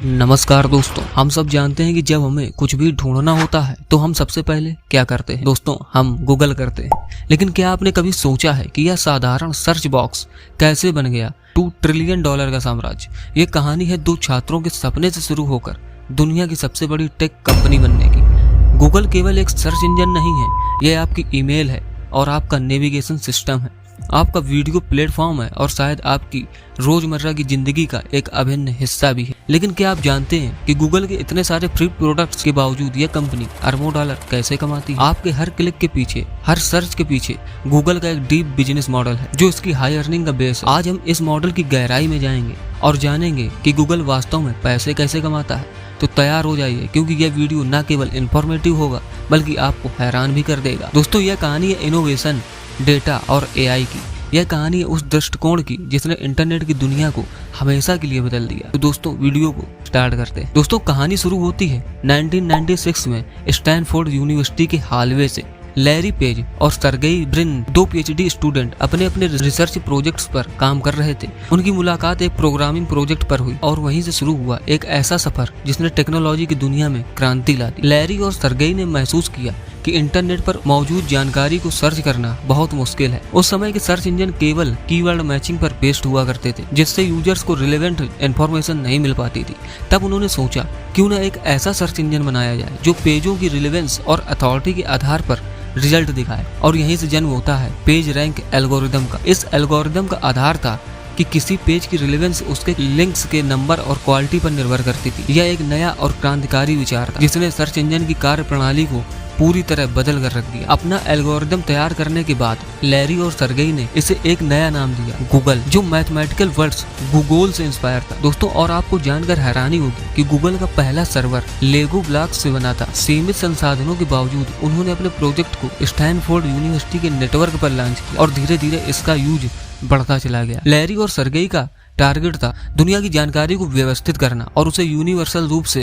नमस्कार दोस्तों, हम सब जानते हैं कि जब हमें कुछ भी ढूंढना होता है तो हम सबसे पहले क्या करते हैं दोस्तों, हम गूगल करते हैं। लेकिन क्या आपने कभी सोचा है कि यह साधारण सर्च बॉक्स कैसे बन गया $2 ट्रिलियन का साम्राज्य। ये कहानी है दो छात्रों के सपने से शुरू होकर दुनिया की सबसे बड़ी टेक कंपनी बनने की। गूगल केवल एक सर्च इंजन नहीं है, यह आपकी ईमेल है और आपका नेविगेशन सिस्टम है, आपका वीडियो प्लेटफॉर्म है और शायद आपकी रोजमर्रा की जिंदगी का एक अभिन्न हिस्सा भी है। लेकिन क्या आप जानते हैं कि गूगल के इतने सारे फ्री प्रोडक्ट्स के बावजूद यह कंपनी अरबों डॉलर कैसे कमाती है? आपके हर क्लिक के पीछे, हर सर्च के पीछे गूगल का एक डीप बिजनेस मॉडल है जो इसकी हाई अर्निंग का बेस है। आज हम इस मॉडल की गहराई में जाएंगे और जानेंगे कि गूगल वास्तव में पैसे कैसे कमाता है। तो तैयार हो जाइए, क्योंकि यह वीडियो न केवल इंफॉर्मेटिव होगा बल्कि आपको हैरान भी कर देगा। दोस्तों, यह कहानी है इनोवेशन, डेटा और एआई की। यह कहानी है उस दृष्टिकोण की जिसने इंटरनेट की दुनिया को हमेशा के लिए बदल दिया। तो दोस्तों, वीडियो को स्टार्ट करते हैं। दोस्तों, कहानी शुरू होती है 1996 में स्टैनफोर्ड यूनिवर्सिटी के हालवे से। लैरी पेज और सर्गेई ब्रिन, दो पीएचडी स्टूडेंट, अपने अपने रिसर्च प्रोजेक्ट्स पर काम कर रहे थे। उनकी मुलाकात एक प्रोग्रामिंग प्रोजेक्ट पर हुई और वहीं से शुरू हुआ एक ऐसा सफर जिसने टेक्नोलॉजी की दुनिया में क्रांति ला दी। लैरी और सर्गेई ने महसूस किया कि इंटरनेट पर मौजूद जानकारी को सर्च करना बहुत मुश्किल है। उस समय के सर्च इंजन केवल कीवर्ड मैचिंग पर बेस्ड हुआ करते थे, जिससे यूजर्स को रिलेवेंट इंफॉर्मेशन नहीं मिल पाती थी। तब उन्होंने सोचा, क्यों न एक ऐसा सर्च इंजन बनाया जाए जो पेजों की रिलेवेंस और अथॉरिटी के आधार पर रिजल्ट दिखाए। और यहीं से जन्म होता है पेज रैंक एल्गोरिदम का। इस एल्गोरिदम का आधार था कि किसी पेज की रिलेवेंस उसके लिंक्स के नंबर और क्वालिटी पर निर्भर करती थी। यह एक नया और क्रांतिकारी विचार था जिसने सर्च इंजन की कार्य प्रणाली को पूरी तरह बदल कर रख दिया। अपना एल्गोरिदम तैयार करने के बाद लैरी और सर्गेई ने इसे एक नया नाम दिया, गूगल, जो मैथमेटिकल वर्ड्स गूगल से इंस्पायर था। दोस्तों, और आपको जानकर हैरानी होगी कि गूगल का पहला सर्वर लेगो ब्लॉक्स से बना था। सीमित संसाधनों के बावजूद उन्होंने अपने प्रोजेक्ट को स्टैनफोर्ड यूनिवर्सिटी के नेटवर्क पर लॉन्च किया और धीरे धीरे इसका यूज बढ़ता चला गया। लैरी और सर्गेई का टारगेट था दुनिया की जानकारी को व्यवस्थित करना और उसे यूनिवर्सल रूप से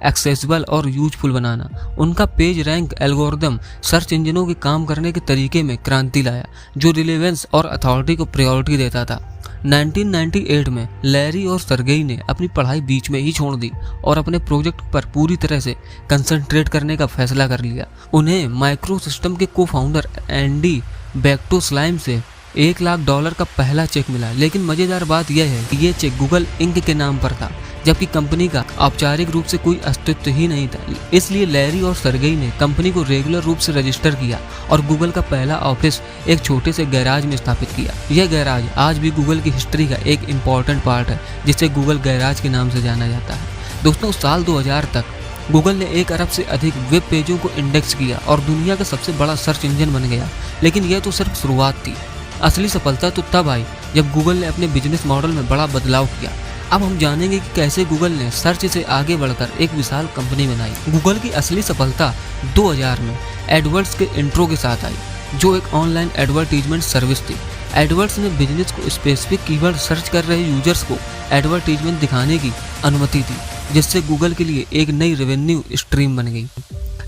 एक्सेसिबल और यूजफुल बनाना। उनका पेज रैंक एल्गोरिदम सर्च इंजनों के काम करने के तरीके में क्रांति लाया, जो रिलेवेंस और अथॉरिटी को प्रायोरिटी देता था। 1998 में लैरी और सर्गेई ने अपनी पढ़ाई बीच में ही छोड़ दी और अपने प्रोजेक्ट पर पूरी तरह से कंसंट्रेट करने का फैसला कर लिया। उन्हें माइक्रो सिस्टम के को फाउंडर एंडी बैक्टोस्लाइम से $1 लाख का पहला चेक मिला। लेकिन मजेदार बात यह है कि यह चेक गूगल इंक के नाम पर था, जबकि कंपनी का औपचारिक रूप से कोई अस्तित्व ही नहीं था। इसलिए लैरी और सर्गेई ने कंपनी को रेगुलर रूप से रजिस्टर किया और गूगल का पहला ऑफिस एक छोटे से गैराज में स्थापित किया। यह गैराज आज भी गूगल की हिस्ट्री का एक इम्पॉर्टेंट पार्ट है, जिसे गूगल गैराज के नाम से जाना जाता है। दोस्तों, साल 2000 तक गूगल ने 1 अरब से अधिक वेब पेजों को इंडेक्स किया और दुनिया का सबसे बड़ा सर्च इंजन बन गया। लेकिन यह तो सिर्फ शुरुआत थी। असली सफलता तो तब आई जब गूगल ने अपने बिजनेस मॉडल में बड़ा बदलाव किया। अब हम जानेंगे कि कैसे गूगल ने सर्च से आगे बढ़कर एक विशाल कंपनी बनाई। गूगल की असली सफलता 2000 में एडवर्ड्स के इंट्रो के साथ आई, जो एक ऑनलाइन एडवर्टीजमेंट सर्विस थी। एडवर्ड्स ने बिजनेस को स्पेसिफिक कीवर्ड सर्च कर रहे यूजर्स को एडवर्टीजमेंट दिखाने की अनुमति दी, जिससे गूगल के लिए एक नई रेवेन्यू स्ट्रीम बन गई।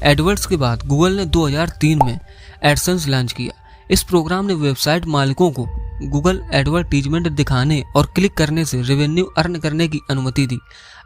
एडवर्ड्स के बाद गूगल ने 2003 में एडसेंस लॉन्च किया। इस प्रोग्राम ने वेबसाइट मालिकों को गूगल एडवर्टीजमेंट दिखाने और क्लिक करने से रेवेन्यू अर्न करने की अनुमति दी।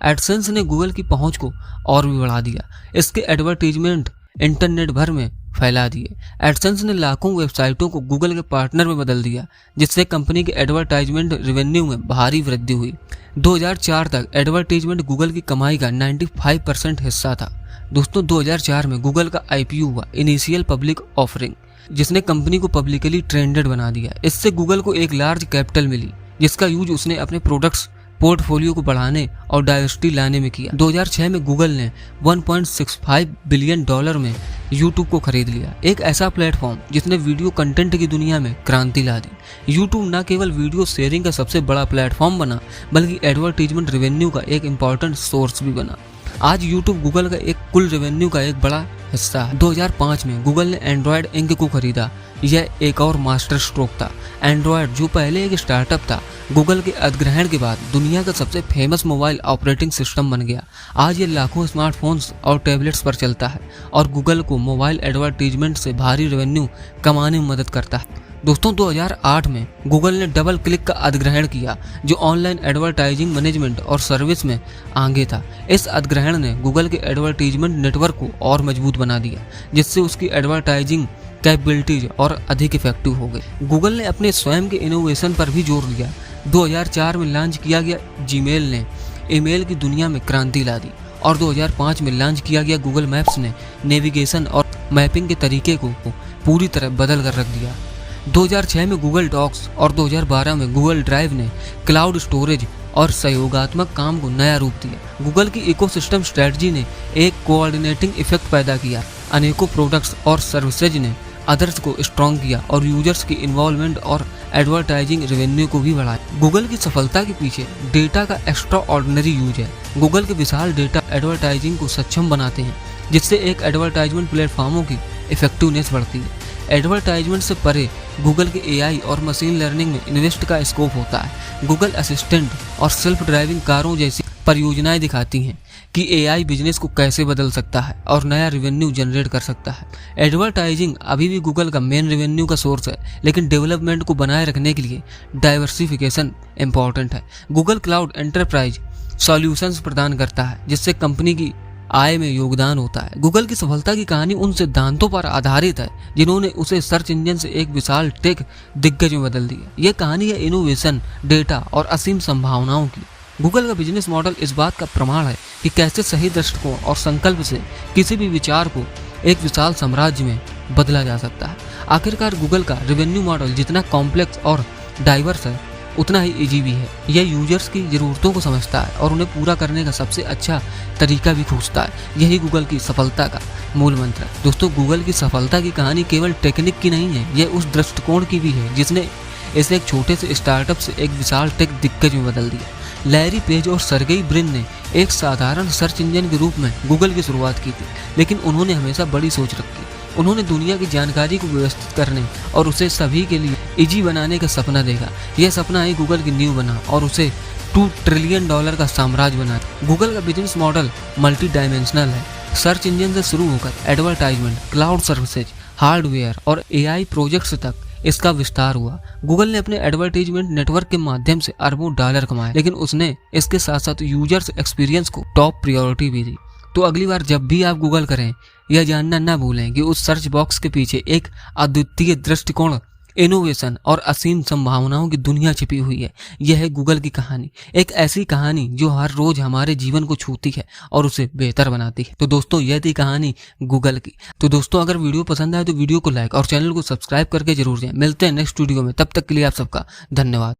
एडसेंस ने गूगल की पहुंच को और भी बढ़ा दिया। इसके एडवर्टीजमेंट इंटरनेट भर में फैला दिए। एडसेंस ने लाखों वेबसाइटों को गूगल के पार्टनर में बदल दिया, जिससे कंपनी के एडवर्टाइजमेंट रेवेन्यू में भारी वृद्धि हुई। 2004 तक एडवर्टीजमेंट गूगल की कमाई का 95% हिस्सा था। दोस्तों, 2004 में गूगल का IPO हुआ, इनिशियल पब्लिक ऑफरिंग, जिसने कंपनी को पब्लिकली ट्रेंडेड बना दिया। इससे गूगल को एक लार्ज कैपिटल मिली, जिसका यूज उसने अपने प्रोडक्ट्स पोर्टफोलियो को बढ़ाने और डाइवर्सिटी लाने में किया। 2006 में गूगल ने $1.65 बिलियन में यूट्यूब को खरीद लिया, एक ऐसा प्लेटफॉर्म जिसने वीडियो कंटेंट की दुनिया में क्रांति ला दी। यूट्यूब न केवल वीडियो शेयरिंग का सबसे बड़ा प्लेटफॉर्म बना, बल्कि एडवर्टीजमेंट रेवेन्यू का एक इम्पॉर्टेंट सोर्स भी बना। आज यूट्यूब गूगल का एक कुल रेवेन्यू का एक बड़ा हिस्सा है। 2005 में गूगल ने एंड्रॉयड इंक को खरीदा। यह एक और मास्टर स्ट्रोक था। एंड्रॉयड, जो पहले एक स्टार्टअप था, गूगल के अधिग्रहण के बाद दुनिया का सबसे फेमस मोबाइल ऑपरेटिंग सिस्टम बन गया। आज ये लाखों स्मार्टफोन्स और टैबलेट्स पर चलता है और गूगल को मोबाइल एडवर्टीजमेंट से भारी रेवेन्यू कमाने में मदद करता है। दोस्तों 2008 में गूगल ने डबल क्लिक का अधिग्रहण किया, जो ऑनलाइन एडवर्टाइजिंग मैनेजमेंट और सर्विस में आगे था। इस अधिग्रहण ने गूगल के एडवर्टाइजमेंट नेटवर्क को और मजबूत बना दिया, जिससे उसकी एडवर्टाइजिंग कैपेबिलिटीज और अधिक इफेक्टिव हो गई। गूगल ने अपने स्वयं के इनोवेशन पर भी जोर दिया। 2004 में लॉन्च किया गया जीमेल ने ईमेल की दुनिया में क्रांति ला दी, और 2005 में लॉन्च किया गया गूगल मैप्स ने नेविगेशन और मैपिंग के तरीके को पूरी तरह बदल कर रख दिया। 2006 में गूगल डॉक्स और 2012 में गूगल ड्राइव ने क्लाउड स्टोरेज और सहयोगात्मक काम को नया रूप दिया। गूगल की इकोसिस्टम स्ट्रेटजी ने एक कोऑर्डिनेटिंग इफेक्ट पैदा किया। अनेकों प्रोडक्ट्स और सर्विसेज ने अदर्स को स्ट्रॉन्ग किया और यूजर्स की इन्वॉल्वमेंट और एडवर्टाइजिंग रेवेन्यू को भी बढ़ाया। गूगल की सफलता के पीछे डेटा का एक्स्ट्रा ऑर्डिनरी यूज है। गूगल के विशाल डेटा एडवर्टाइजिंग को सक्षम बनाते हैं, जिससे एक एडवर्टाइजमेंट प्लेटफॉर्मों की इफेक्टिवनेस बढ़ती है। एडवर्टाइजमेंट से परे गूगल के एआई और मशीन लर्निंग में इन्वेस्ट का स्कोप होता है। गूगल असिस्टेंट और सेल्फ ड्राइविंग कारों जैसी परियोजनाएं दिखाती हैं कि एआई बिजनेस को कैसे बदल सकता है और नया रेवेन्यू जनरेट कर सकता है। एडवर्टाइजिंग अभी भी गूगल का मेन रेवेन्यू का सोर्स है, लेकिन डेवलपमेंट को बनाए रखने के लिए डाइवर्सिफिकेशन इंपॉर्टेंट है। गूगल क्लाउड एंटरप्राइज सॉल्यूशंस प्रदान करता है, जिससे कंपनी की आय में योगदान होता है। गूगल की सफलता की कहानी उन सिद्धांतों पर आधारित है जिन्होंने उसे सर्च इंजन से एक विशाल टेक दिग्गज में बदल दिया। यह कहानी है इनोवेशन, डेटा और असीम संभावनाओं की। गूगल का बिजनेस मॉडल इस बात का प्रमाण है कि कैसे सही दृष्टिकोण और संकल्प से किसी भी विचार को एक विशाल साम्राज्य में बदला जा सकता है। आखिरकार गूगल का रेवेन्यू मॉडल जितना कॉम्प्लेक्स और डाइवर्स है, उतना ही इजी भी है। यह यूजर्स की ज़रूरतों को समझता है और उन्हें पूरा करने का सबसे अच्छा तरीका भी खोजता है। यही गूगल की सफलता का मूल मंत्र है। दोस्तों, गूगल की सफलता की कहानी केवल टेक्निक की नहीं है, यह उस दृष्टिकोण की भी है जिसने इसे एक छोटे से स्टार्टअप से एक विशाल टेक दिग्गज में बदल दिया। लैरी पेज और सर्गेई ब्रिन ने एक साधारण सर्च इंजन के रूप में गूगल की शुरुआत की थी, लेकिन उन्होंने हमेशा बड़ी सोच रखी। उन्होंने दुनिया की जानकारी को व्यवस्थित करने और उसे सभी के लिए इजी बनाने का सपना देखा। यह सपना ही गूगल की नींव बना और उसे $2 ट्रिलियन का साम्राज्य बना। गूगल का बिजनेस मॉडल मल्टी डायमेंशनल है। सर्च इंजन से शुरू होकर एडवर्टाइजमेंट, क्लाउड सर्विसेज, हार्डवेयर और एआई प्रोजेक्ट्स तक इसका विस्तार हुआ। गूगल ने अपने एडवर्टाइजमेंट नेटवर्क के माध्यम से अरबों डॉलर कमाए, लेकिन उसने इसके साथ साथ यूजर्स एक्सपीरियंस को टॉप प्रायोरिटी भी दी। तो अगली बार जब भी आप गूगल करें, यह जानना न भूलें कि उस सर्च बॉक्स के पीछे एक अद्वितीय दृष्टिकोण, इनोवेशन और असीम संभावनाओं की दुनिया छिपी हुई है। यह है गूगल की कहानी, एक ऐसी कहानी जो हर रोज हमारे जीवन को छूती है और उसे बेहतर बनाती है। तो दोस्तों, यह थी कहानी गूगल की। तो दोस्तों, अगर वीडियो पसंद आए तो वीडियो को लाइक और चैनल को सब्सक्राइब करके जरूर जाएं। मिलते हैं नेक्स्ट वीडियो में, तब तक के लिए आप सबका धन्यवाद।